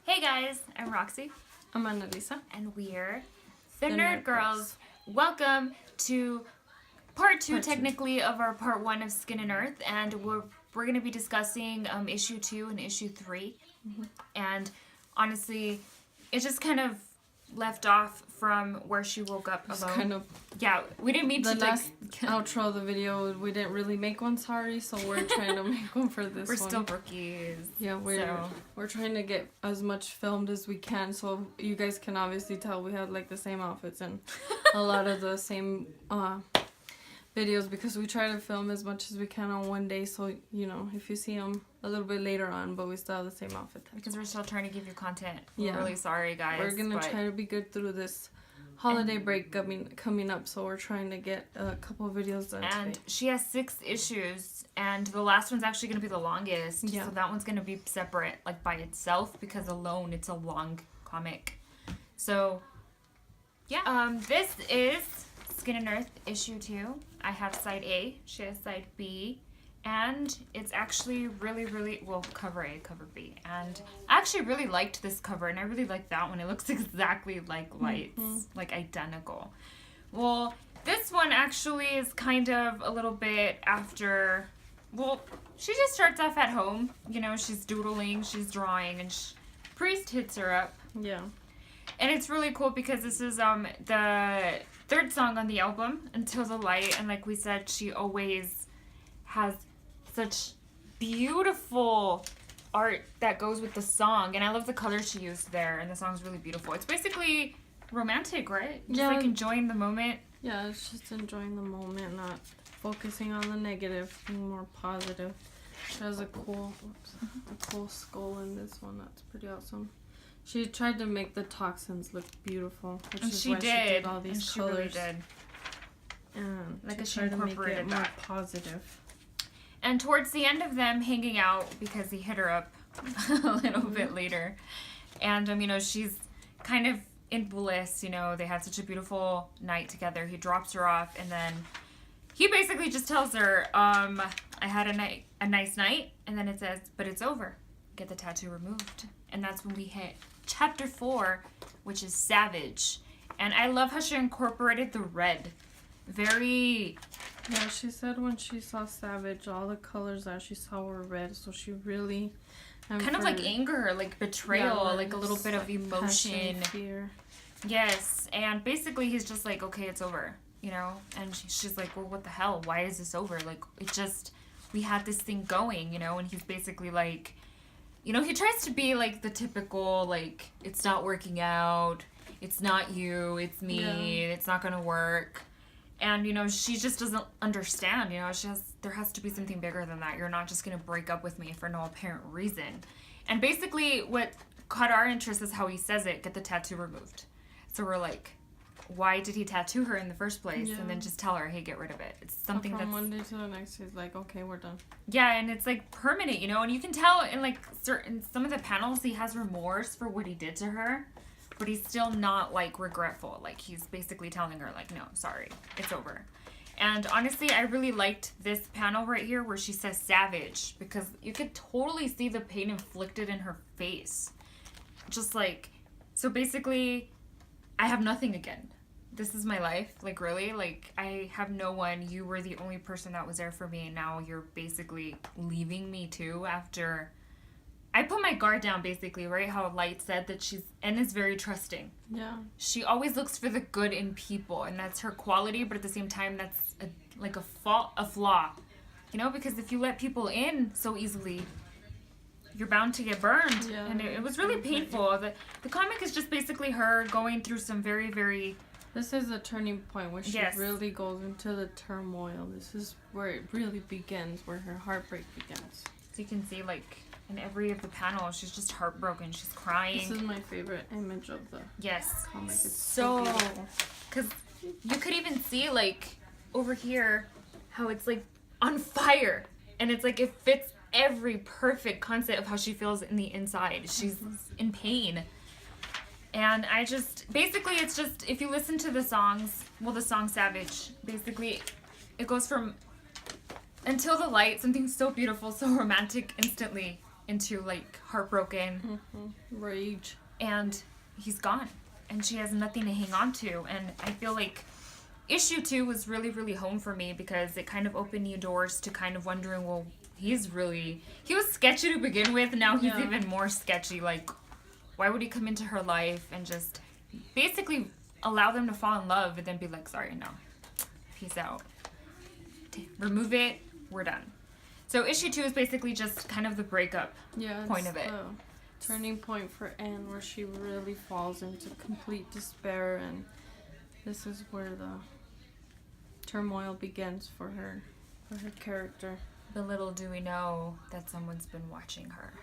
Hey guys, I'm Roxy, I'm Annalisa. and we're the The Nerd Nerd Girls. Girls. Welcome to part two, Part two. technically, of our part one of Skin and Earth, and we're gonna be discussing issue 2 and issue 3. And honestly, it just kind of left off from where she woke up It's alone. kind of Yeah, we didn't mean the to. last outro of the video. We didn't really make one, sorry, so we're trying to make one for this We're one. still rookies. Yeah, we're trying to get as much filmed as we can, so you guys can obviously tell we have like the same outfits and a lot of the same videos because we try to film as much as we can on one day. So you know, if you see them a little bit later on, but we still have the same outfit. Because we're still trying to give you content. Yeah. We're really sorry, guys. We're gonna try to be good through this holiday break coming up, so we're trying to get a couple of videos done And today. she has 6 issues, and the last one's actually going to be the longest. Yeah. So that one's going to be separate, like by itself, because alone it's a long comic. So, yeah. This is Skin and Earth issue 2. I have side A, she has side B, and it's actually really, well, cover A, cover B. And I actually really liked this cover, and I really liked that one. It looks exactly like Lights, like identical. Well, this one actually is kind of a little bit after, well, she just starts off at home. You know, she's doodling, she's drawing, and Priest hits her up. Yeah. And it's really cool because this is the third song on the album, Until the Light. And like we said, she always has such beautiful art that goes with the song. And I love the colors she used there. And the song's really beautiful. It's basically romantic, right? Just Yeah. like enjoying the moment. Yeah, it's just enjoying the moment, not focusing on the negative, being more positive. She has a cool skull in this one. That's pretty awesome. She tried to make the toxins look beautiful, which And is she why she did did. all And these she colors. really did. And Like to she try to make incorporated it more that. positive. And towards the end of them hanging out, because he hit her up a little bit later, and you know, she's kind of in bliss. You know, they had such a beautiful night together. He drops her off, and then he basically just tells her, "I had a nice night," and then it says, "But it's over. Get the tattoo removed." And that's when we hit chapter 4, which is Savage. And I love how she incorporated the red. Very. Yeah, she said when she saw Savage, all the colors that she saw were red, so she really... Kind of like anger, like betrayal, like a little bit of emotion. Passion, fear. Yes, and basically he's just like, okay, it's over, you know? And she's like, well, what the hell? Why is this over? Like, it just, we had this thing going, you know? And he's basically like, you know, he tries to be like the typical, like, it's not working out, it's not you, it's me, it's not gonna work. And, you know, she just doesn't understand, you know, there has to be something bigger than that. You're not just going to break up with me for no apparent reason. And basically what caught our interest is how he says it, get the tattoo removed. So we're like, why did he tattoo her in the first place? Yeah. And then just tell her, hey, get rid of it. It's something From that's... one day to the next, he's like, okay, we're done. Yeah, and it's like permanent, you know, and you can tell in like some of the panels he has remorse for what he did to her. But he's still not, like, regretful. Like, he's basically telling her, like, no, sorry, it's over. And honestly, I really liked this panel right here where she says savage. Because you could totally see the pain inflicted in her face. Just like, so basically, I have nothing again. This is my life. Like, really? Like, I have no one. You were the only person that was there for me. And now you're basically leaving me, too, after... I put my guard down, basically, right? How Light said that and is very trusting. Yeah. She always looks for the good in people, and that's her quality, but at the same time, that's a flaw. You know, because if you let people in so easily, you're bound to get burned. Yeah. And it was really painful. The comic is just basically her going through some very, very... This is a turning point where she Yes. really goes into the turmoil. This is where it really begins, where her heartbreak begins. So you can see, like... In every of the panels, she's just heartbroken. She's crying. This is my favorite image of the Yes. comic. It's So, beautiful. because you could even see, like, over here, how it's, like, on fire. And it's, like, it fits every perfect concept of how she feels in the inside. She's in pain. And I just, basically, it's just, if you listen to the songs, well, the song Savage, basically, it goes from Until the Light, something so beautiful, so romantic instantly, into like heartbroken, Rage. and he's gone, and she has nothing to hang on to. And I feel like issue 2 was really, really home for me because it kind of opened new doors to kind of wondering, well, he was sketchy to begin with, now he's even more sketchy. Like, why would he come into her life and just basically allow them to fall in love and then be like, sorry, no, peace out, remove it, we're done. So issue 2 is basically just kind of the breakup point of it. Turning point for Anne, where she really falls into complete despair, and this is where the turmoil begins for her character. But little do we know that someone's been watching her.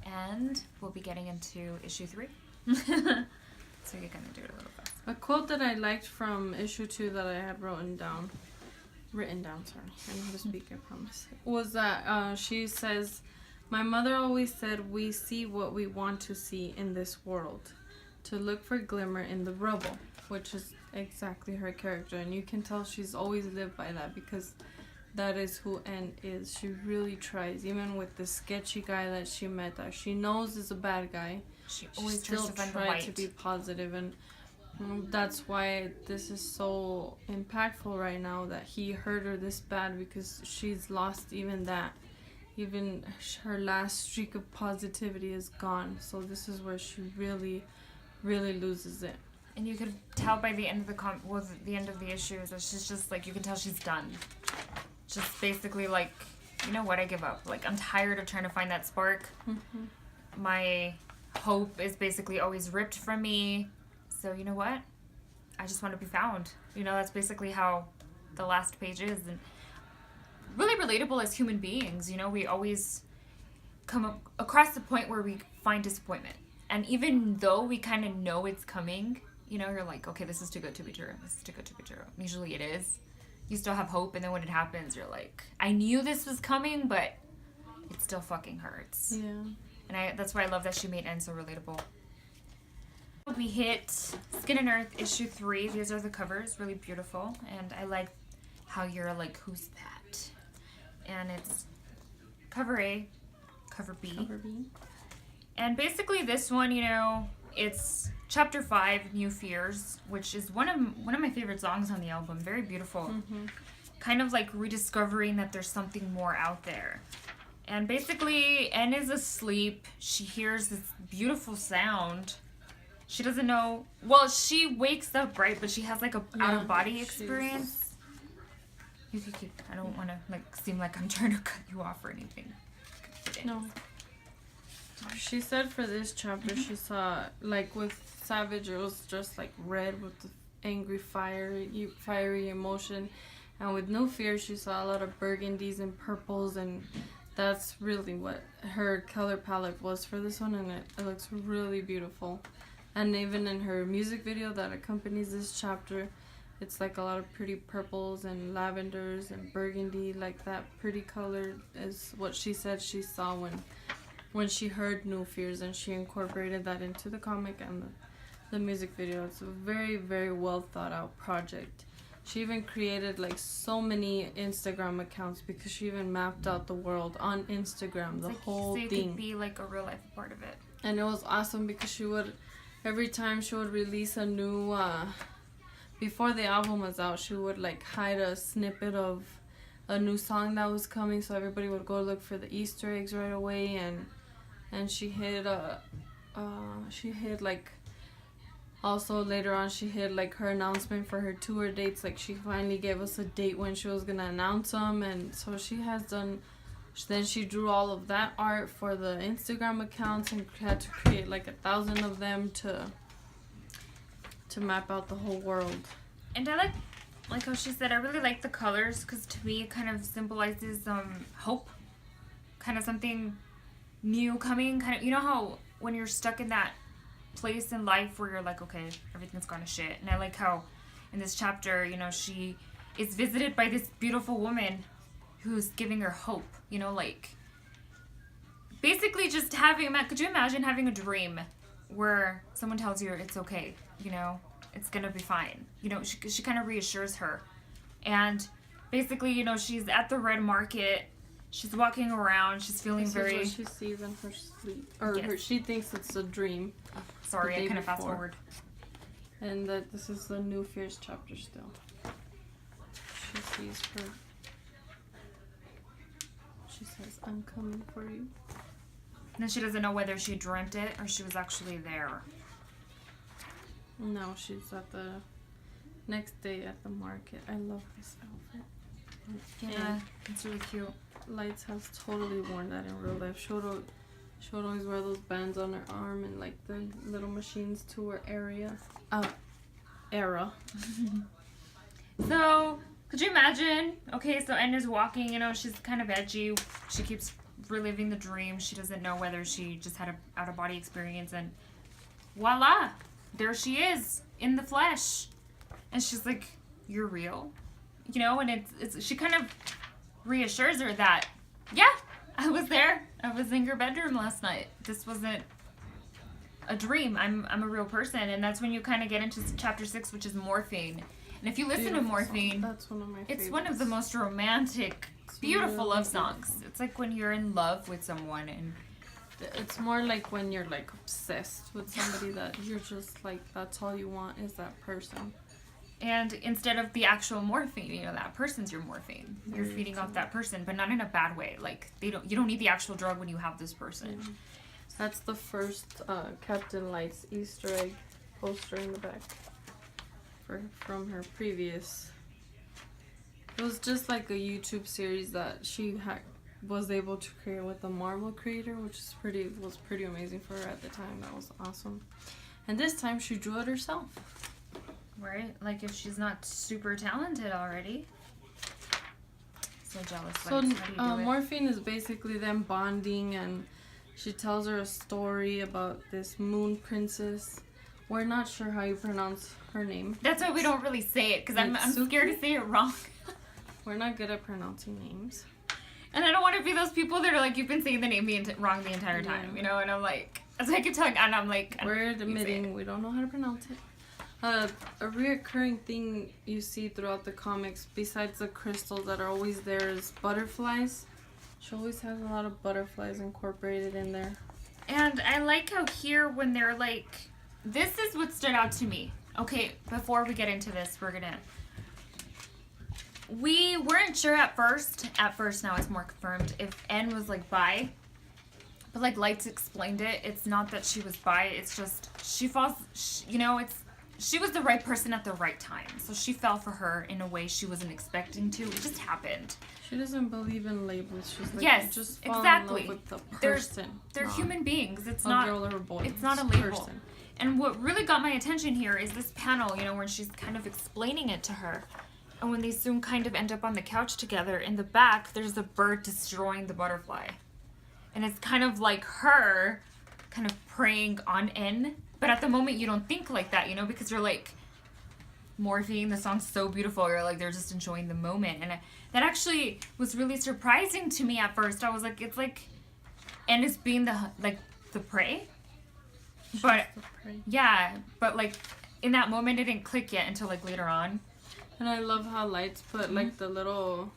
And we'll be getting into issue 3. So you're gonna do it a little fast. A quote that I liked from issue 2 that I had written down, sorry, I know how to speak, I promise, was that she says, "My mother always said we see what we want to see in this world, to look for glimmer in the rubble," which is exactly her character, and you can tell she's always lived by that because that is who Anne is. She really tries, even with the sketchy guy that she met that she knows is a bad guy. She always still tries to find the tried to light. be positive, and that's why this is so impactful right now, that he hurt her this bad, because she's lost even that. Even her last streak of positivity is gone. So this is where she really, really loses it. And you could tell by the end of the end of the issue that she's just like, you can tell she's done. Just basically like, you know what, I give up. Like, I'm tired of trying to find that spark. My hope is basically always ripped from me. So you know what? I just want to be found. You know, that's basically how the last page is. And really relatable as human beings. You know, we always come across the point where we find disappointment. And even though we kind of know it's coming, you know, you're like, okay, this is too good to be true. This is too good to be true. Usually it is. You still have hope, and then when it happens, you're like, I knew this was coming, but it still fucking hurts. Yeah. And that's why I love that she made Anne so relatable. We hit Skin and Earth issue 3. These are the covers, really beautiful. And I like how you're like, who's that? And it's cover A, cover B. Cover B. And basically this one, you know, it's chapter 5, New Fears, which is one of my favorite songs on the album. Very beautiful. Kind of like rediscovering that there's something more out there. And basically, Anne is asleep. She hears this beautiful sound. She doesn't know. Well, she wakes up, right? But she has like a out-of-body experience. You can keep. I don't want to like seem like I'm trying to cut you off or anything. No. She said for this chapter she saw, like with Savage, it was just like red with the angry fiery emotion, and with No Fear she saw a lot of burgundies and purples, and that's really what her color palette was for this one, and it looks really beautiful. And even in her music video that accompanies this chapter, it's like a lot of pretty purples and lavenders and burgundy, like that pretty color is what she said she saw when she heard New Fears, and she incorporated that into the comic and the music video. It's a very, very well thought out project. She even created like so many Instagram accounts because she even mapped out the world on Instagram, the whole thing. So you could be like a real life part of it. And it was awesome because she would, every time she would release a new, before the album was out, she would like hide a snippet of a new song that was coming, so everybody would go look for the Easter eggs right away. And she hid like, also later on she hid like her announcement for her tour dates. Like she finally gave us a date when she was gonna announce them, and so she has done. Then she drew all of that art for the Instagram accounts and had to create like 1,000 of them to map out the whole world. And I like how she said, I really like the colors because to me it kind of symbolizes hope, kind of something new coming. Kind of, you know how when you're stuck in that place in life where you're like, okay, everything's gone to shit. And I like how in this chapter, you know, she is visited by this beautiful woman who's giving her hope. You know, like basically just having. Could you imagine having a dream where someone tells you it's okay? You know, it's gonna be fine. You know, she kind of reassures her. And basically, you know, she's at the red market She's walking around. She's feeling This very. is what she sees in her sleep, or Yes. she thinks it's a dream, Sorry, the I day kind of fast before. forward. and that this is the new Fierce chapter still. She sees her. She says, "I'm coming for you." And then she doesn't know whether she dreamt it or she was actually there. No, she's at the next day at the market. I love this outfit. Yeah, it's really cute. Lights has totally worn that in real life. She would always wear those bands on her arm and like the little machines to her era. So, could you imagine? Okay, so En is walking, you know, she's kind of edgy. She keeps reliving the dream. She doesn't know whether she just had a out-of-body experience, and voila! There she is, in the flesh. And she's like, you're real? You know, and it's she kind of reassures her that, yeah, I was there. I was in your bedroom last night. This wasn't a dream. I'm a real person. And that's when you kind of get into chapter 6, which is Morphine. And if you listen to Beautiful Morphine, song. That's one of my favorites. it's one of the most romantic, beautiful love songs. It's like when you're in love with someone, and It's more like when you're like obsessed with somebody that you're just like, that's all you want is that person. instead of the actual morphine, you know, that person's your morphine. You're Very feeding off true. that person, but not in a bad way. Like you don't need the actual drug when you have this person. That's the first Captain Light's Easter egg poster in the back from her previous. It was just like a YouTube series that she was able to create with the Marvel creator, which is was pretty amazing for her at the time. That was awesome. And this time she drew it herself. Right? Like if she's not super talented already. So jealous. So Lights. How do you do it? Morphine is basically them bonding, and she tells her a story about this moon princess. We're not sure how you pronounce her name. That's why we don't really say it, because I'm Mitsuki? scared to say it wrong. We're not good at pronouncing names. And I don't want to be those people that are like, you've been saying the name wrong the entire Yeah. time, you know? And I'm like, as I keep telling, and I'm like, We're you say admitting it. we don't know how to pronounce it. A reoccurring thing you see throughout the comics, besides the crystals that are always there, is butterflies. She always has a lot of butterflies incorporated in there. And I like how here when they're like, this is what stood out to me. Okay, before we get into this, we weren't sure at first now it's more confirmed, if En was like bi. But like Lights explained it, it's not that she was bi, it's just she was the right person at the right time. So she fell for her in a way she wasn't expecting to. It just happened. She doesn't believe in labels. She's like, Yes, just fall exactly. in love with the They're- person. They're not human beings. It's a not girl or a boy. it's not a It's label. person. And what really got my attention here is this panel, you know, where she's kind of explaining it to her. And when they soon kind of end up on the couch together, in the back, there's a bird destroying the butterfly. And it's kind of like her kind of preying on En. But at the moment, you don't think like that, you know, because you're like, Morphine, the song's so beautiful. You're like, they're just enjoying the moment. And that actually was really surprising to me at first. I was like, it's like En is being the prey. But The prey. yeah, but like in that moment it didn't click yet until like later on. And I love how Lights put like the little,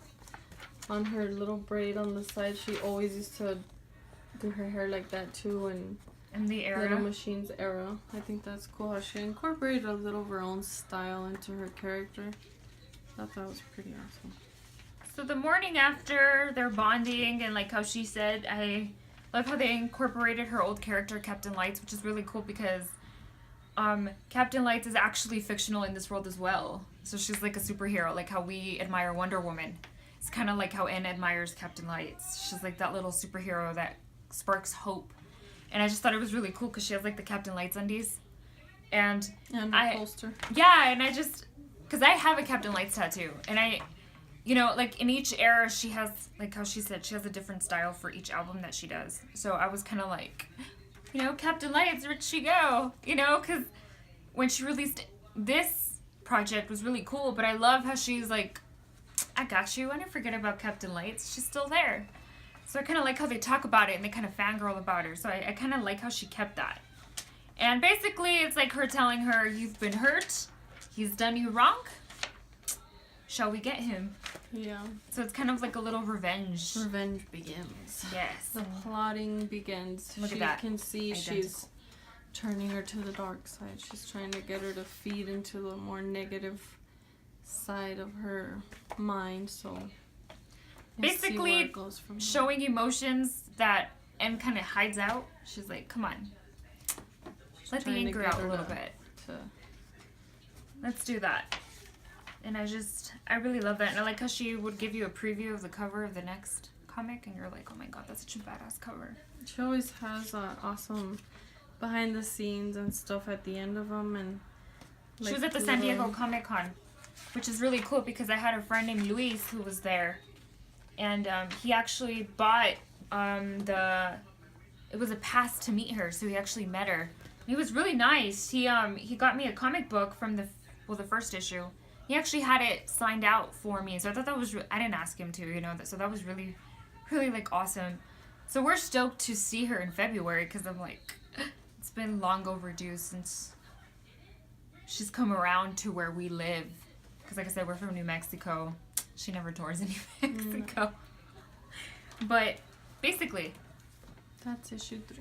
on her little braid on the side. She always used to do her hair like that too, and In the Little era. Machines era. I think that's cool how she incorporated a little of her own style into her character. I thought that was pretty awesome. So the morning after they're bonding and like how she said, I love how they incorporated her old character Captain Lights, which is really cool because Captain Lights is actually fictional in this world as well. So she's like a superhero, like how we admire Wonder Woman. It's kind of like how En admires Captain Lights. She's like that little superhero that sparks hope. And I just thought it was really cool because she has like the Captain Lights undies. And And the poster. yeah, and I just, because I have a Captain Lights tattoo. And you know, like in each era she has, like how she said, she has a different style for each album that she does. So I was kind of like, you know, Captain Lights, where'd she go? You know, because when she released this project was really cool, but I love how she's like, I got you, I didn't forget about Captain Lights, she's still there. So I kind of like how they talk about it and they kind of fangirl about her. So I kind of like how she kept that. And basically it's like her telling her, you've been hurt, he's done you wrong, shall we get him? Yeah. So it's kind of like a little revenge. Revenge begins. Yes. The plotting begins. Look at She that. can see Identical. she's turning her to the dark side. She's trying to get her to feed into the more negative side of her mind. So we'll see Basically, where it goes from here. Showing emotions that M kind of hides out. She's like, come on. Let the trying to anger get out a her little to- bit. to Let's do that. And I really love that. And I like how she would give you a preview of the cover of the next comic, and you're like, oh my god, that's such a badass cover. She always has awesome behind the scenes and stuff at the end of them, and She was at the San Diego Comic Con, which is really cool because I had a friend named Luis who was there, and he actually bought it was a pass to meet her, so he actually met her. He was really nice. He got me a comic book from the first issue. He actually had it signed out for me, so I thought that was I didn't ask him to, so that was really, really like awesome. So we're stoked to see her in February because I'm like, it's been long overdue since she's come around to where we live. Because like I said, we're from New Mexico. She never tours in New Mexico. But basically, That's issue 3.